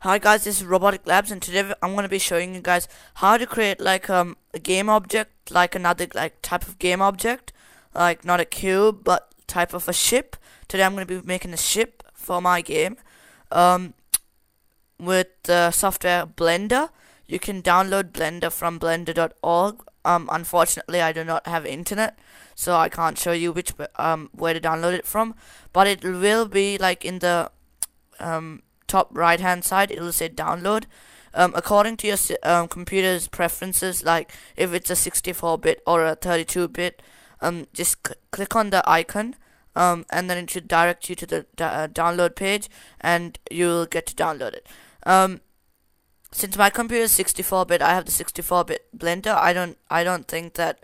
Hi guys, this is Robotic Labs, and today I'm going to be showing you guys how to create like a game object, like another like type of game object, like not a cube but type of a ship. Today I'm going to be making a ship for my game um, with the software Blender. You can download Blender from blender.org. Unfortunately, I do not have internet, so I can't show you which where to download it from, but it will be like in the top right hand side. It will say download. According to your computer's preferences, like if it's a 64-bit or a 32-bit, just click on the icon, and then it should direct you to the download page, and you'll get to download it. Since my computer is 64-bit, I have the 64-bit Blender. I don't think that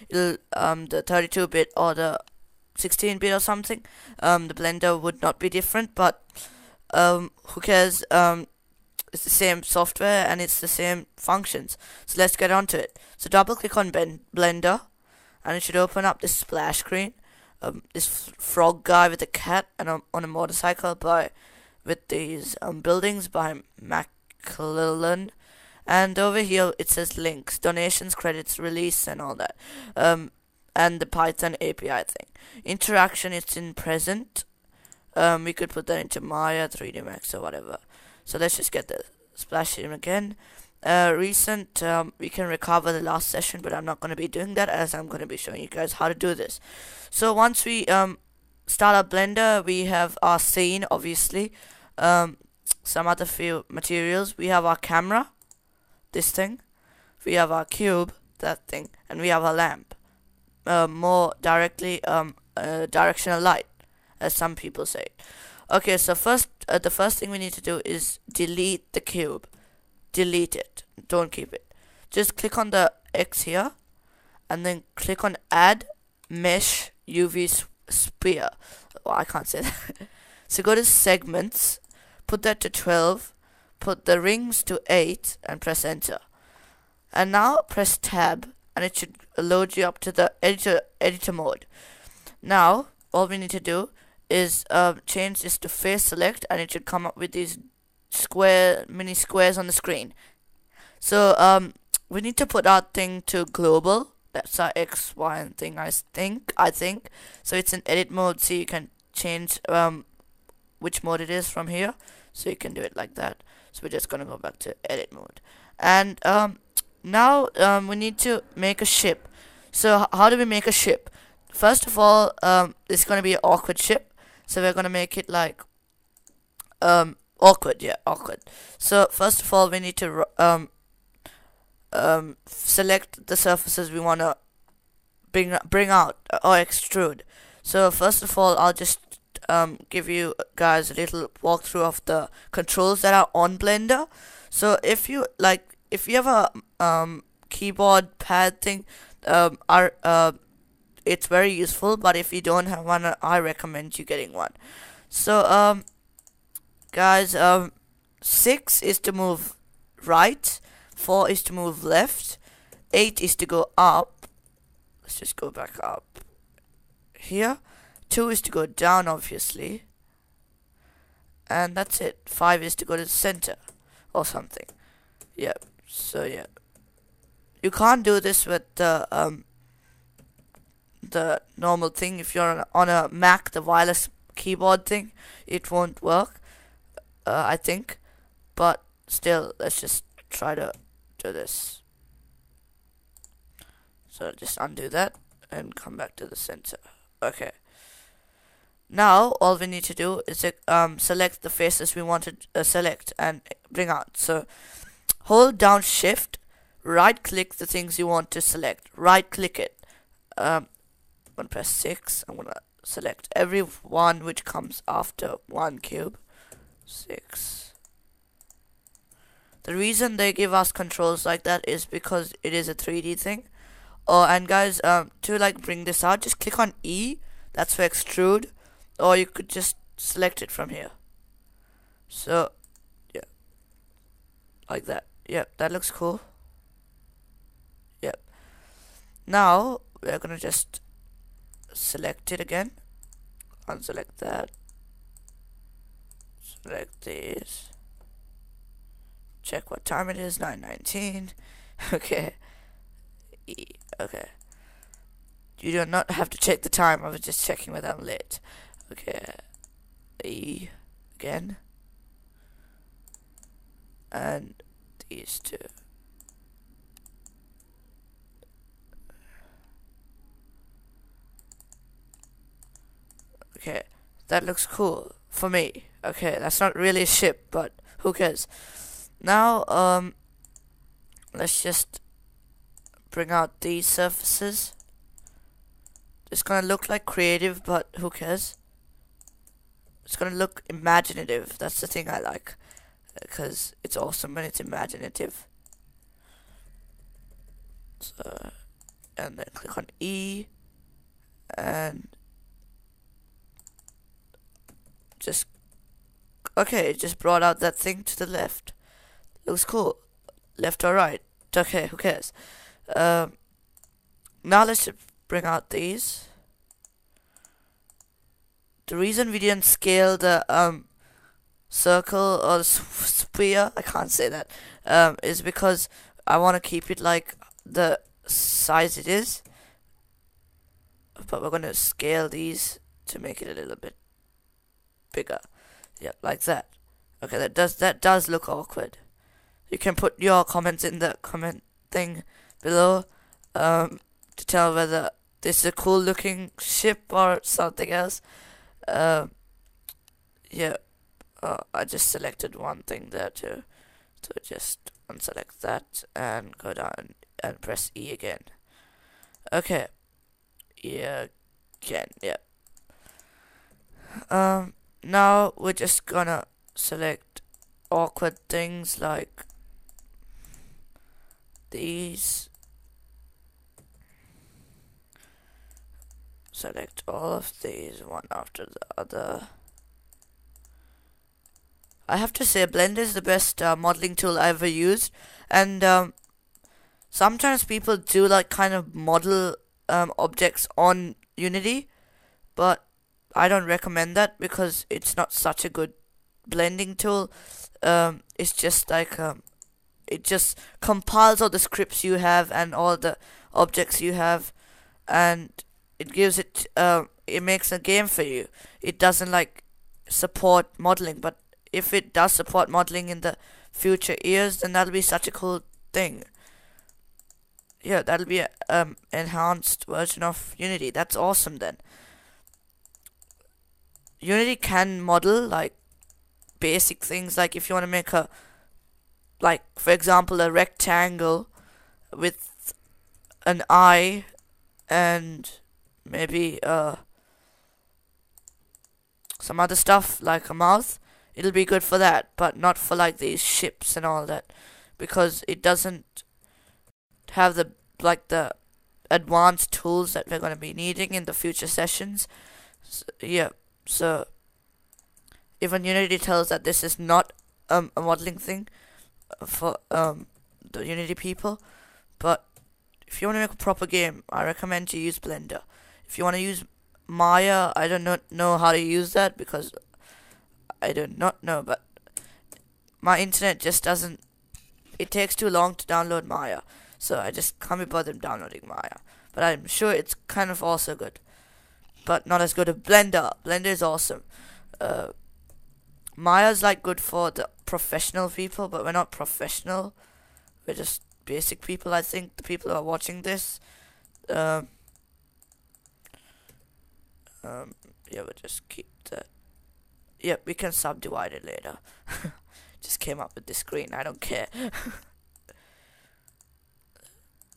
it'll, the 32-bit or the 16-bit or something, the Blender would not be different, but who cares? It's the same software and it's the same functions. So let's get on to it. So double click on Blender, and it should open up this splash screen. This frog guy with a cat and on a motorcycle with these buildings by McClellan. And over here it says links, donations, credits, release, and all that. And the Python API thing. Interaction is in present. We could put that into Maya, 3D Max, or whatever. So let's just get the splash in again. Recent, we can recover the last session, but I'm not going to be doing that, as I'm going to be showing you guys how to do this. So once we start our Blender, we have our scene, obviously. Some other few materials. We have our camera, this thing. We have our cube, that thing. And we have our lamp. More directly, directional light, as some people say. Okay, so the first thing we need to do is delete the cube. Delete it. Don't keep it. Just click on the X here, and then click on Add Mesh UV Sphere. Oh, I can't say that. So go to Segments, put that to 12, put the rings to 8, and press Enter. And now press Tab, and it should load you up to the editor mode. Now all we need to do is change this to face select, and it should come up with these mini squares on the screen. So we need to put our thing to global. That's our X, Y, and thing. I think so. It's in edit mode, so you can change which mode it is from here. So you can do it like that. So we're just gonna go back to edit mode, and now we need to make a ship. So how do we make a ship? First of all, it's gonna be an awkward ship, so we're gonna make it like awkward. Yeah, awkward. So first of all, we need to select the surfaces we wanna bring out or extrude. So first of all, I'll just give you guys a little walkthrough of the controls that are on Blender. So if you have a keyboard pad thing, it's very useful, but if you don't have one, I recommend you getting one. So guys, 6 is to move right, 4 is to move left, 8 is to go up. Let's just go back up here. 2 is to go down, obviously, and that's it. 5 is to go to the center or something. Yeah. So yeah, you can't do this with the normal thing. If you're on a Mac, the wireless keyboard thing, it won't work, I think. But still, let's just try to do this. So just undo that and come back to the center. Okay. Now all we need to do is select the faces we want to select and bring out. So hold down Shift, right click the things you want to select. Right click it. I'm gonna press 6. I'm gonna select every one which comes after one cube. 6. The reason they give us controls like that is because it is a 3D thing. Oh, and guys, to like bring this out, just click on E. That's for extrude, or you could just select it from here. So yeah, like that. Yep, that looks cool. Yep. Now we're gonna just select it again. Unselect that. Select this. check what time it is. 9:19. Okay. Okay. You do not have to check the time. I was just checking whether I'm late. Okay. E again. And these two. Okay. That looks cool for me. Okay, that's not really a ship, but who cares? Now, let's just bring out these surfaces. It's gonna look like creative, but who cares? It's gonna look imaginative. That's the thing I like, because it's awesome when it's imaginative. So, and then click on E, and just okay. It just brought out that thing to the left. Looks cool. Left or right? Okay, who cares? Now let's bring out these. The reason we didn't scale the circle or sphere, I can't say that, is because I want to keep it like the size it is. But we're gonna scale these to make it a little bit bigger. Yep, like that. Okay, that does look awkward. You can put your comments in the comment thing below to tell whether this is a cool looking ship or something else. Yeah, I just selected one thing there too. So just unselect that and go down and press E again. Okay. E again, yeah. Now we're just gonna select awkward things like these. Select all of these one after the other. I have to say, Blender is the best modeling tool I ever used, and sometimes people do like kind of model objects on Unity, but I don't recommend that because it's not such a good blending tool. It's just like it just compiles all the scripts you have and all the objects you have, and it gives it it makes a game for you. It doesn't like support modeling, but if it does support modeling in the future years, then that'll be such a cool thing. Yeah, that'll be a enhanced version of Unity. That's awesome then. Unity can model like basic things, like if you want to make a, like for example, a rectangle with an eye and maybe some other stuff like a mouth, it'll be good for that, but not for like these ships and all that, because it doesn't have the advanced tools that we're going to be needing in the future sessions. So, yeah, so even Unity tells that this is not a modeling thing for the Unity people, but if you want to make a proper game, I recommend you use Blender. If you want to use Maya, I don't know how to use that because I do not know, but my internet just doesn't, it takes too long to download Maya, so I just can't be bothered downloading Maya. But I'm sure it's kind of also good, but not as good as Blender. Blender is awesome. Maya's like good for the professional people, but we're not professional. We're just basic people, I think. The people who are watching this. Yeah, we'll just keep that. Yep, we can subdivide it later. Just came up with this screen, I don't care.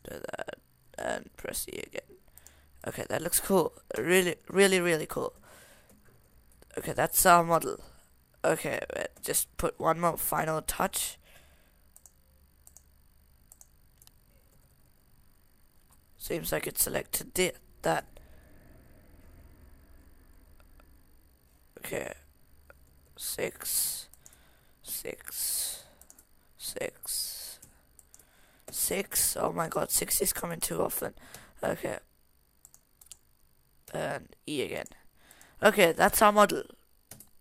Do that and press E again. Okay, that looks cool. Really, really, really cool. Okay, that's our model. Okay, just put one more final touch. Seems like it selected that. Okay. 6, 6, 6, 6. Oh my god, 6 is coming too often. Okay. And E again. Okay, that's our model.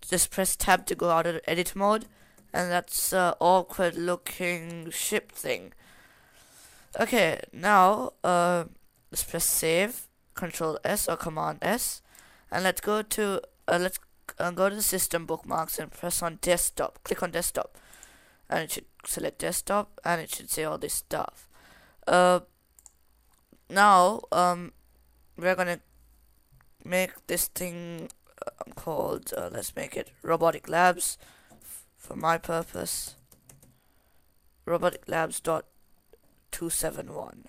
Just press tab to go out of edit mode and that's awkward looking ship thing. Okay, now let's press save, Control S or Command S, and let's go to the system bookmarks and press on desktop. Click on desktop, and it should select desktop, and it should say all this stuff. Now we're gonna make this thing called let's make it Robotic Labs for my purpose. Robotic Labs dot 271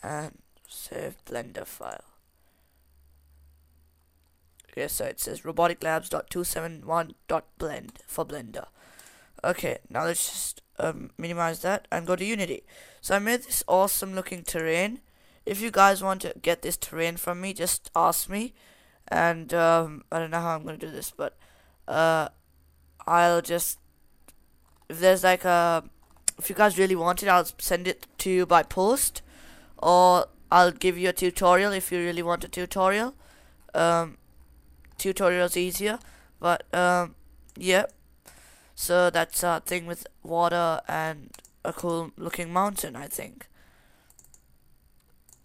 and save Blender file. Okay, so it says roboticlabs.271.blend for Blender. Okay, now let's just minimize that and go to Unity. So I made this awesome looking terrain. If you guys want to get this terrain from me, just ask me. And I don't know how I'm gonna do this, but I'll just, if there's like if you guys really want it, I'll send it to you by post, or I'll give you a tutorial if you really want a tutorial. Tutorial's easier, but yeah. So that's a thing with water and a cool looking mountain, I think.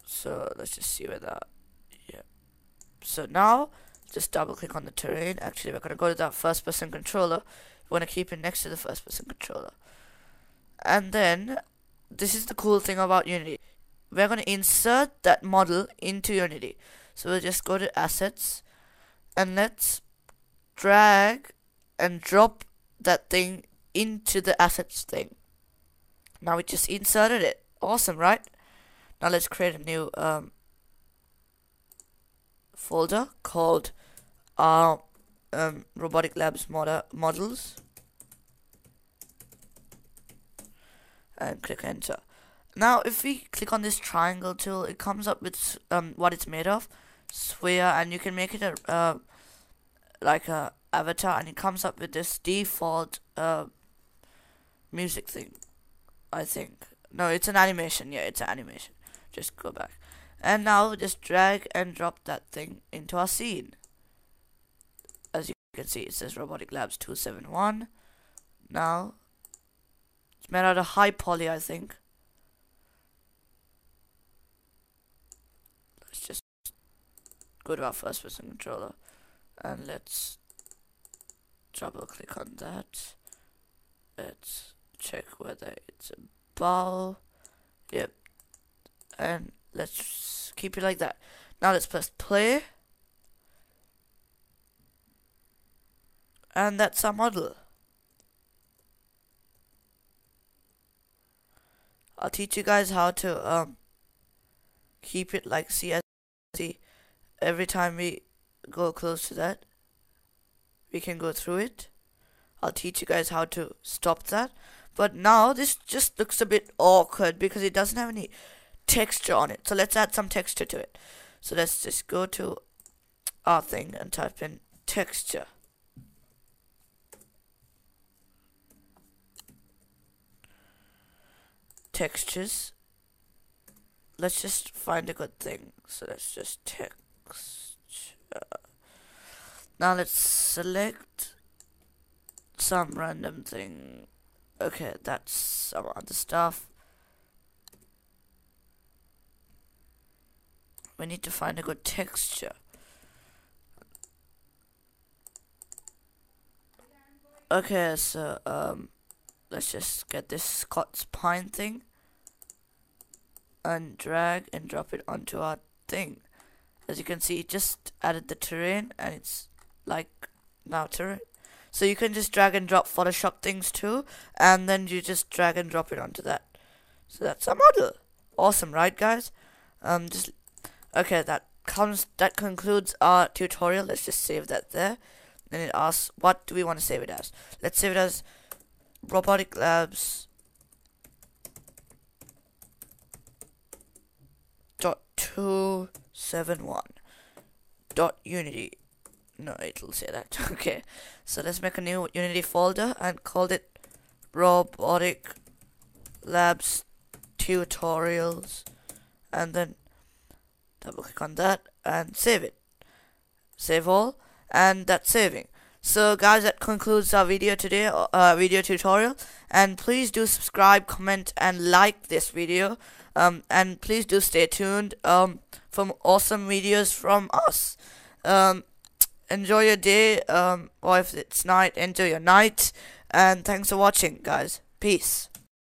So let's just see where that, yeah. So now just double click on the terrain. Actually, we're gonna go to that first person controller. We wanna keep it next to the first person controller. And then this is the cool thing about Unity. We're gonna insert that model into Unity. So we'll just go to assets and let's drag and drop that thing into the assets thing. Now we just inserted it. Awesome, right? Now let's create a new folder called Robotic Labs models, and click enter. Now if we click on this triangle tool, it comes up with what it's made of, sphere, and you can make it a like a avatar, and it comes up with this default music thing, I think. No, it's an animation. Yeah, it's an animation. Just go back. And now just drag and drop that thing into our scene. As you can see, it says Robotic Labs 271. Now, it's made out of high poly, I think. Let's just go to our first person controller and let's double click on that. Let's check whether it's a bow. Yep. And let's keep it like that. Now let's press play. And that's our model. I'll teach you guys how to keep it like see every time we go close to that, we can go through it. I'll teach you guys how to stop that. But now this just looks a bit awkward because it doesn't have any texture on it. So let's add some texture to it. So let's just go to our thing and type in texture. Textures. Let's just find a good thing. So let's just texture. Now let's select some random thing. Okay, that's some other stuff. We need to find a good texture. Okay, so let's just get this Scots pine thing and drag and drop it onto our thing. As you can see, it just added the terrain, and it's like now terrain. So you can just drag and drop Photoshop things too, and then you just drag and drop it onto that. So that's our model. Awesome, right, guys? Okay, that concludes our tutorial. Let's just save that there. Then it asks, what do we want to save it as? Let's save it as Robotic Labs .271 .unity. No, it'll say that. Okay, so let's make a new Unity folder and call it Robotic Labs Tutorials, and then double click on that and save it. Save all, and that's saving. So guys, that concludes our video today, video tutorial, and please do subscribe, comment, and like this video, and please do stay tuned for awesome videos from us. Enjoy your day, or if it's night, enjoy your night, and thanks for watching, guys. Peace.